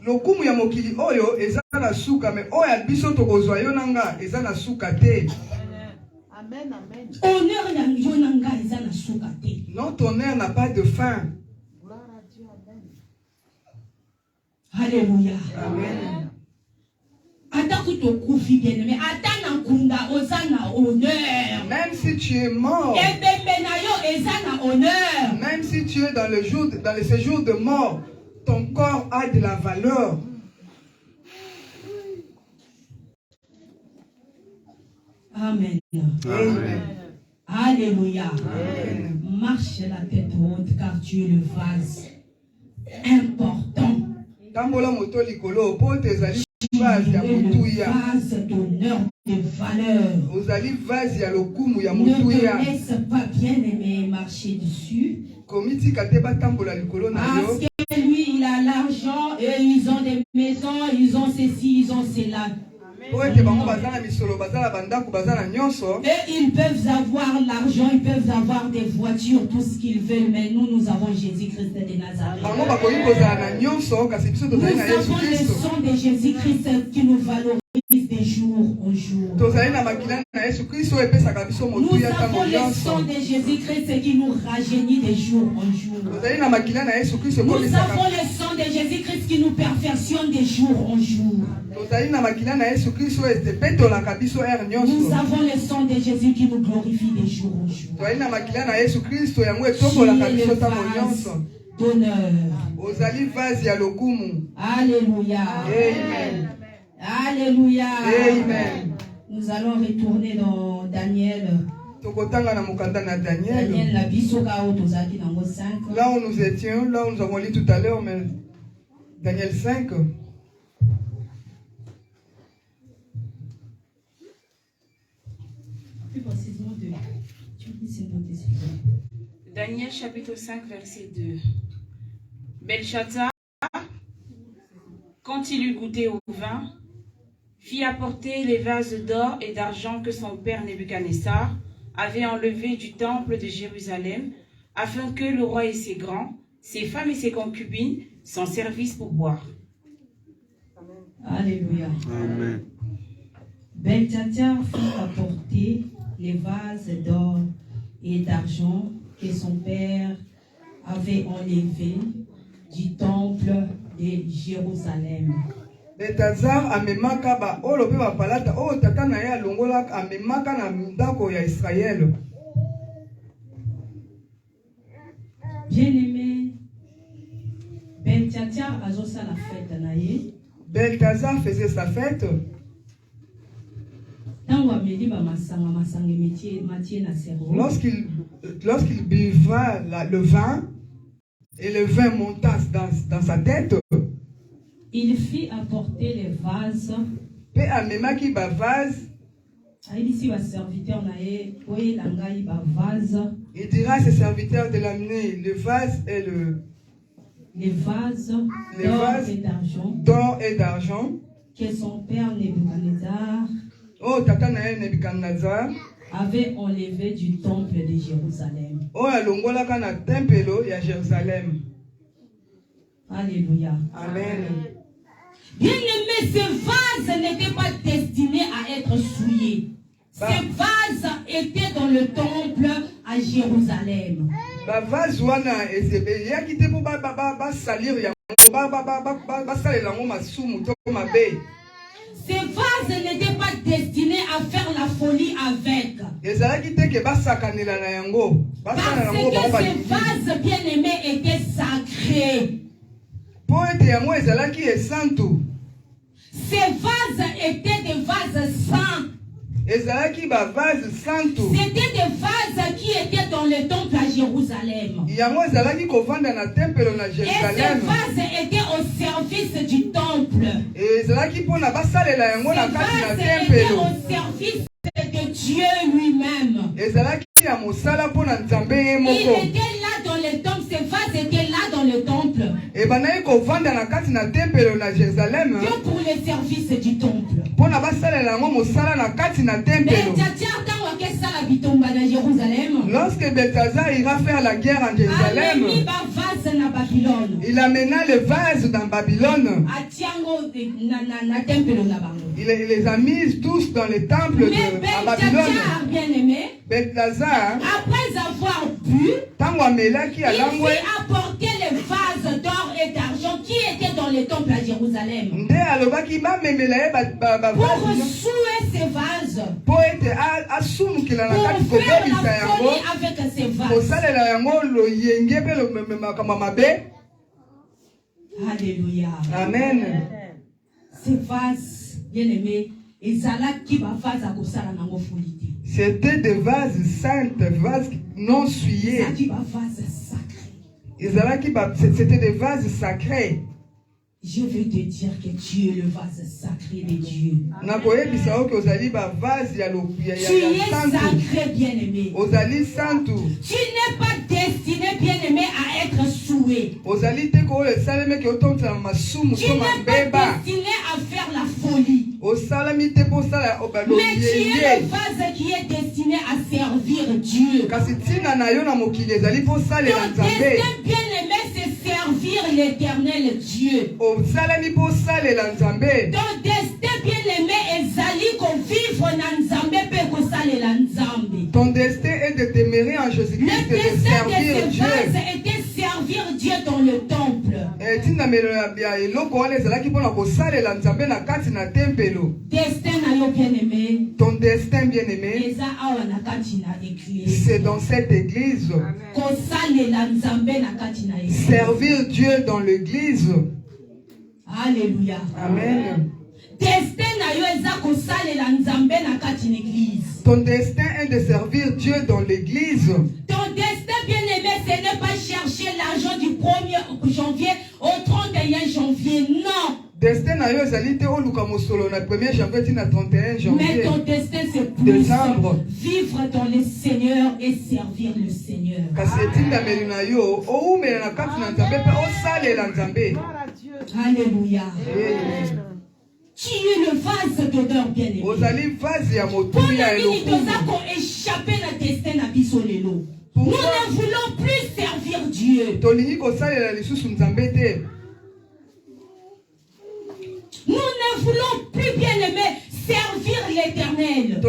Speaker 3: Lokumu ya mokili oyo eza na suka, mais oyo ya biso tokozwa yo nanga eza na suka te.
Speaker 2: Amen, amen. Honneur ya yo nanga eza na suka te.
Speaker 3: Notre honneur n'a pas de fin.
Speaker 2: Gloire à Dieu, amen. Alléluia.
Speaker 3: Amen.
Speaker 2: Ata kutokufi bien-aimé, ata na nkunda oza na honneur.
Speaker 3: Même si tu es mort,
Speaker 2: ebembe na yo eza na honneur.
Speaker 3: même si tu es dans le séjour de mort, ton corps a de la valeur.
Speaker 2: Amen.
Speaker 3: Amen.
Speaker 2: Alléluia.
Speaker 3: Amen.
Speaker 2: Marche la tête haute car tu es le vase important.
Speaker 3: Tambola moto likolo po tezali
Speaker 2: Tu
Speaker 3: vase ya
Speaker 2: es le
Speaker 3: mutuya.
Speaker 2: vase d'honneur, de valeur.
Speaker 3: Ozali vase ya lokumu ya
Speaker 2: Ne
Speaker 3: mutuya.
Speaker 2: te laisse pas bien aimer marcher dessus.
Speaker 3: Komiti kateba tambola likolo na
Speaker 2: Parce
Speaker 3: yo.
Speaker 2: que lui, il a l'argent, et ils ont des maisons, ils ont ceci, ils ont cela.
Speaker 3: Po ete bango bazana misolo bazana bandako bazana nyonso.
Speaker 2: Et ils peuvent avoir l'argent, ils peuvent avoir des voitures, tout ce qu'ils veulent, mais nous avons Jésus-Christ de Nazareth.
Speaker 3: Bango bakoki kozala na nyonso kasi biso
Speaker 2: Nous
Speaker 3: tozali na Yesu
Speaker 2: avons le
Speaker 3: Kristo.
Speaker 2: sang de Jésus-Christ qui nous valorise de jour en jour.
Speaker 3: Tozali na makila na Yesu Kristo oyo epesaka biso
Speaker 2: Nous
Speaker 3: motuya ntango
Speaker 2: avons le sang
Speaker 3: nyonso.
Speaker 2: de Jésus-Christ qui nous rajeunit de jour en jour.
Speaker 3: Tozali na makila na Yesu Kristo
Speaker 2: Nous
Speaker 3: ekomisaka.
Speaker 2: avons le sang de Jésus-Christ qui nous perfectionne de jour en jour.
Speaker 3: Tozali na makila na Yesu Kristo oyo epetolaka biso ere
Speaker 2: Nous
Speaker 3: nyonso.
Speaker 2: avons le sang de Jésus qui nous glorifie de jour en jour.
Speaker 3: Tozali na makila na Yesu Kristo yango
Speaker 2: Tu
Speaker 3: etokolaka
Speaker 2: es
Speaker 3: biso
Speaker 2: le
Speaker 3: ntango
Speaker 2: vase
Speaker 3: nyonso.
Speaker 2: d'honneur.
Speaker 3: Ozali vase ya lokumu.
Speaker 2: Alléluia.
Speaker 3: Amen.
Speaker 2: Alléluia.
Speaker 3: Amen.
Speaker 2: Nous allons retourner dans Daniel.
Speaker 3: Tokotanga na mokanda na
Speaker 2: Daniel
Speaker 3: Daniel.
Speaker 2: la biso ka otozaki nango 5.
Speaker 3: Là où nous étions, là où nous avons lu tout à l'heure, mais Daniel 5.
Speaker 2: Plus précisément de. Tu peux essayer de noter, s'il te plaît.
Speaker 4: Daniel chapitre 5, verset 2. Belshazzar, quand il eut goûté au vin, fit apporter les vases d'or et d'argent que son père Nebuchadnezzar avait enlevés du temple de Jérusalem, afin que le roi et ses grands, ses femmes et ses concubines s'en servissent pour boire.
Speaker 2: Alléluia.
Speaker 5: Amen.
Speaker 2: Belshazzar fit apporter les vases d'or et d'argent que son père avait enlevés du temple de Jérusalem.
Speaker 3: Belshazar amemaka ba olo pe ba palata o tata na ye alongolaka amemaka na ndako ya Israël.
Speaker 2: Bien-aimé, Belteshazzar a joué la fête naïe.
Speaker 3: Belteshazzar faisait sa fête. Lorsqu'il buvait le vin, et le vin monta dans sa tête,
Speaker 2: il fit apporter les vases.
Speaker 3: Pe amemaki ba vase.
Speaker 2: Il
Speaker 3: dira à ses serviteurs de l'amener le vase et
Speaker 2: les vases
Speaker 3: d'or et d'argent
Speaker 2: que son père Nebuchadnezzar avait enlevé du temple de Jérusalem. Alléluia.
Speaker 3: Amen.
Speaker 2: Bien aimé, ces vases n'étaient pas destinés à être souillés. Ces vases étaient dans le temple à Jérusalem. Ces vases n'étaient pas destinés à faire la folie avec. Parce que ces vases bien-aimés étaient sacrés. Ces vases étaient des vases saints. C'était des vases qui étaient dans le temple à Jérusalem. Et ces vases étaient au service du temple. Ces vases étaient au service de Dieu lui-même. Il était là dans le temple. Ces vases étaient là dans le temple. Que pour le service du temple.
Speaker 3: Lorsque Belteshazzar ira faire la guerre en Jérusalem, il amena le vase dans Babylone. Il les a mis tous dans le temple à Babylone. Belteshazzar,
Speaker 2: après avoir bu, il fit apporter les vases d'or et d'argent qui étaient dans le temple à Jérusalem. Pour souiller ces vases. Pour faire la folie avec ces vases. Alléluia.
Speaker 3: Amen.
Speaker 2: Ces vases, bien aimés,
Speaker 3: c'était des vases saints, vases non souillés. C'était des vases sacrés.
Speaker 2: Je veux te dire que tu es le vase sacré de Dieu. Tu es sacré, bien-aimé. Tu n'es pas destiné, bien-aimé, à être souillé. Tu n'es pas destiné à faire la folie. Mais tu es le vase qui est destiné à servir Dieu. Ton destin, bien-aimé, c'est servir l'éternel Dieu. Ton destin, bien-aimé, est vivre dans Nzambe pe kosalela Nzambe.
Speaker 3: Ton destin est de demeurer en Jésus-Christ et de servir Dieu.
Speaker 2: Le destin de était servir Dieu dans le temple. Destin na yo bien-aimé.
Speaker 3: Ton destin bien-aimé, c'est dans cette église. Servir Dieu dans l'église.
Speaker 2: Alléluia.
Speaker 3: Amen.
Speaker 2: Ton
Speaker 3: destin est de servir Dieu dans l'église.
Speaker 2: Ton destin, bien-aimé, ce n'est pas chercher l'argent du 1er janvier au 31 janvier. Non.
Speaker 3: Destin na yo ezalite oluka mosolo na 1er janvier tina 31 janvier.
Speaker 2: Mais ton destin c'est plus vivre dans le Seigneur et servir le Seigneur. Alléluia. Tu es le vase d'odeur bien-aimé. Nous ne voulons plus servir Dieu. Nous ne voulons plus, bien-aimé, servir l'Éternel.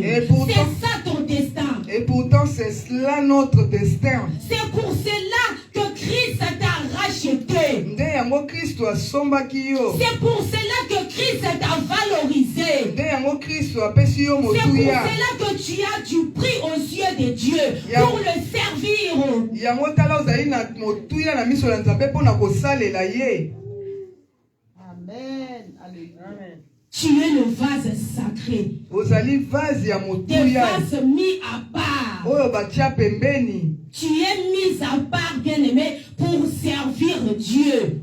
Speaker 2: Mais c'est ça ton destin.
Speaker 3: Et pourtant c'est cela notre destin.
Speaker 2: C'est pour cela que Christ t'a racheté. C'est pour cela que Christ t'a valorisé. baptisé. C'est pour cela que tu as du prix aux yeux de Dieu pour le servir. Tu es le vase sacré. Des vases mis à part. Tu es mis à part, bien-aimé, pour servir Dieu.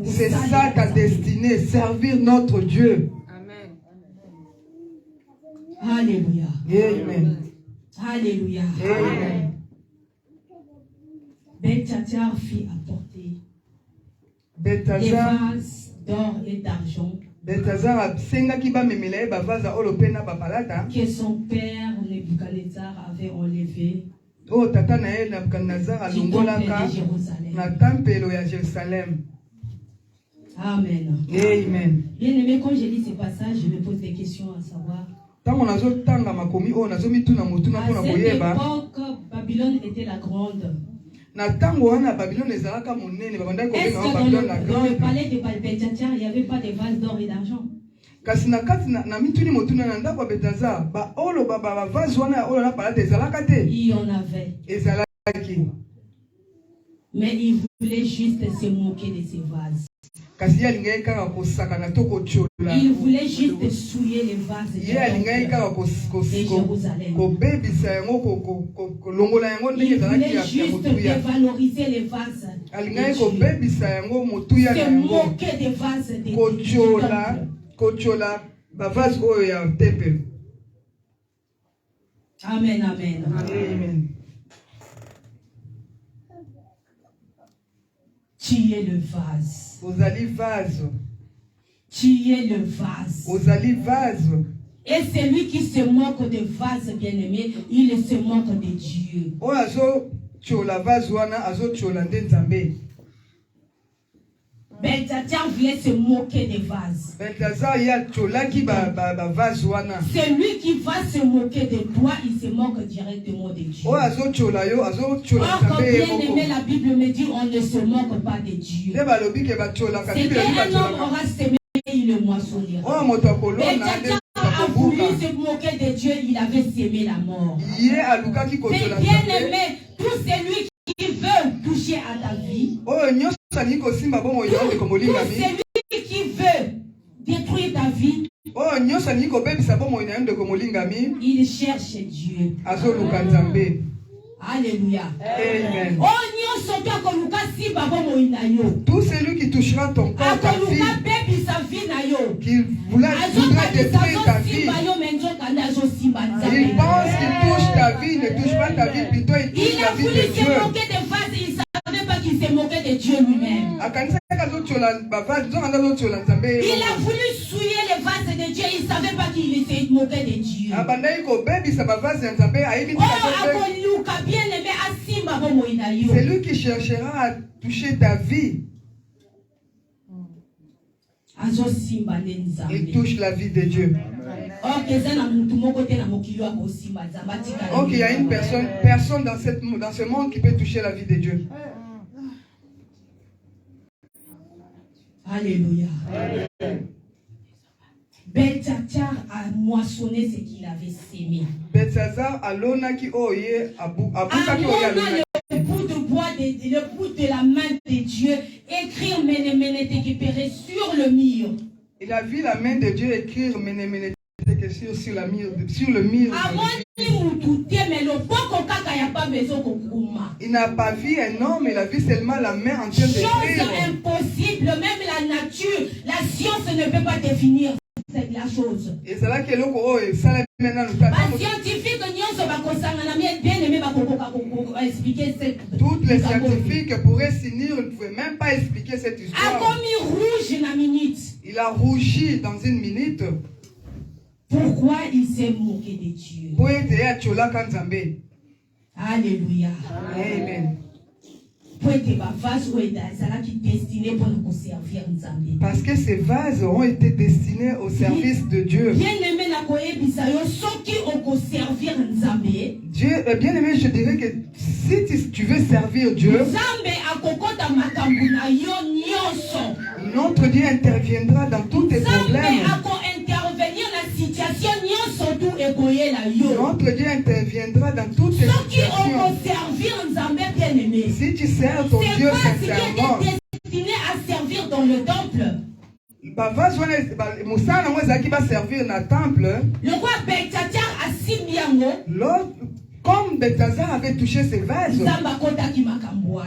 Speaker 3: C'est ça ta destinée, servir notre Dieu.
Speaker 4: Amen.
Speaker 2: Alléluia.
Speaker 3: Amen.
Speaker 2: Alléluia.
Speaker 3: Amen.
Speaker 2: Beltchazzar fit apporter des
Speaker 3: Beltazar
Speaker 2: vases d'or et d'argent que son père Nebuchadnezzar avait enlevés du temple de Jérusalem. Amen.
Speaker 3: Amen.
Speaker 2: Bien aimé, quand je lis ces passages, je me pose des questions à savoir. À cette époque, Babylone était la grande. Est-ce que dans le palais de Beltchazzar, il n'y avait pas de vases d'or et d'argent? Il y en avait. Mais il voulait juste se moquer de ces vases. Il voulait juste souiller les vases de Jérusalem. Il voulait juste dévaloriser les vases. Se moquer des vases de temple. Amen, amen.
Speaker 3: Amen.
Speaker 2: Tu es le vase. Tu es le vase. Et celui qui se moque de vase, bien-aimé, il se moque de Dieu. Beltchazzar voulait se moquer des vases. Celui qui va se moquer de toi, il se moque directement de Dieu. Or, quand bien aimé, la Bible me dit on ne se moque pas de Dieu. C'est qu'un homme aura semé, il le moissonnera. Beltchazzar a voulu se moquer de Dieu, il avait semé la mort. Mais bien aimé, tout celui qui veut toucher à ta vie, tout celui qui veut détruire ta vie, il cherche Dieu. Alléluia.
Speaker 3: Amen. Tout celui qui touchera ton corps, ta vie, qui voudra détruire ta vie, il pense qu'il touche ta vie, ne touche pas ta vie, plutôt il touche la vie de Dieu.
Speaker 2: Il se moquait de Dieu lui-même. Il a voulu souiller les vases de Dieu. Il ne savait pas qu'il se moquait de Dieu.
Speaker 3: C'est lui qui cherchera à toucher ta vie. Il touche la vie de Dieu.
Speaker 2: Ok,
Speaker 3: il y a une personne dans ce monde qui peut toucher la vie de Dieu.
Speaker 2: Alléluia. Beltchazzar a moissonné ce qu'il avait sémé.
Speaker 3: Beltchazzar alona ki oye abuka ki oye alona.
Speaker 2: Le bout de bois, le bout de la main de Dieu, écrire Ménéménétéképéré sur le mur.
Speaker 3: Il a vu la main de Dieu écrire Ménéménétéképéré sur le mur. Il n'a pas vu un homme, il a vu seulement la main en train d'écrire.
Speaker 2: Chose impossible, même la nature, la science ne peut pas définir la chose.
Speaker 3: Et c'est là que l'on toutes les scientifiques pourraient s'unir, ne pouvaient même pas expliquer cette histoire. Il a rougi dans une minute.
Speaker 2: Pourquoi il s'est moqué de Dieu? Alléluia.
Speaker 3: Amen. Parce que ces vases ont été destinés au service de Dieu. Bien aimé, je dirais que si tu veux servir Dieu, non Notre Dieu interviendra dans tous tes problèmes. Notre Dieu interviendra dans toutes tes situations. Si tu sers ton Dieu sincèrement,
Speaker 2: à servir dans le temple.
Speaker 3: Le
Speaker 2: roi Belchazzar a Sibiango.
Speaker 3: Comme Belchazzar avait touché ses vases,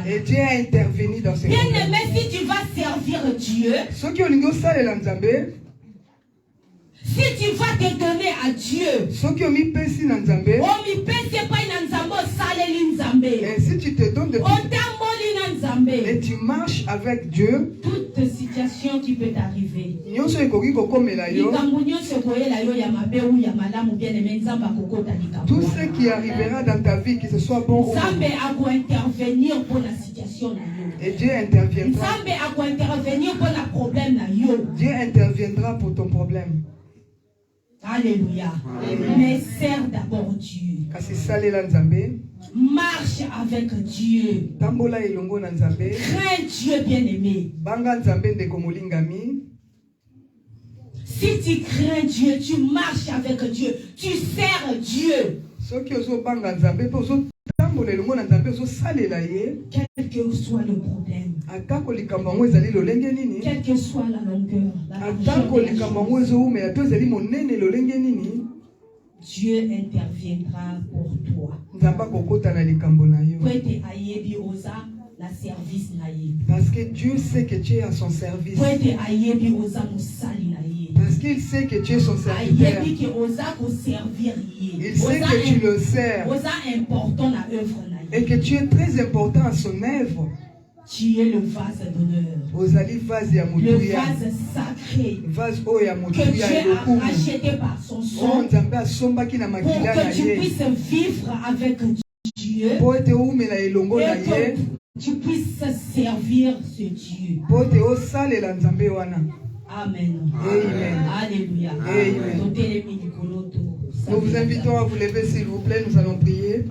Speaker 3: et Dieu a intervenu dans ses problèmes.
Speaker 2: Bien-aimé, si tu vas servir Dieu, si tu vas te donner à Dieu,
Speaker 3: et si tu te donnes de et tu marches avec Dieu,
Speaker 2: toute situation qui peut t'arriver,
Speaker 3: tout ce qui arrivera dans ta vie, que ce soit bon ou mauvais,
Speaker 2: intervenir pour la situation.
Speaker 3: Et Dieu interviendra. Dieu interviendra pour ton problème.
Speaker 2: Alléluia. Mais sers d'abord Dieu. Marche avec Dieu. Crains Dieu bien-aimé. Si tu crains Dieu, tu marches avec Dieu, tu sers Dieu. Quel que soit le problème, quelle que soit la longueur, la Dieu interviendra pour toi.
Speaker 3: Parce que Dieu sait que tu es à son service. Parce qu'il sait que tu es son serviteur. Il sait que tu le sers. Et que tu es très important à son œuvre.
Speaker 2: Tu es le vase d'honneur. Le vase sacré. Que Dieu a racheté par son sang. Pour que tu puisses vivre avec Dieu. Et que tu puisses servir ce Dieu. Amen.
Speaker 3: Amen.
Speaker 2: Alléluia.
Speaker 3: Amen. Nous vous invitons à vous lever s'il vous plaît. Nous allons prier.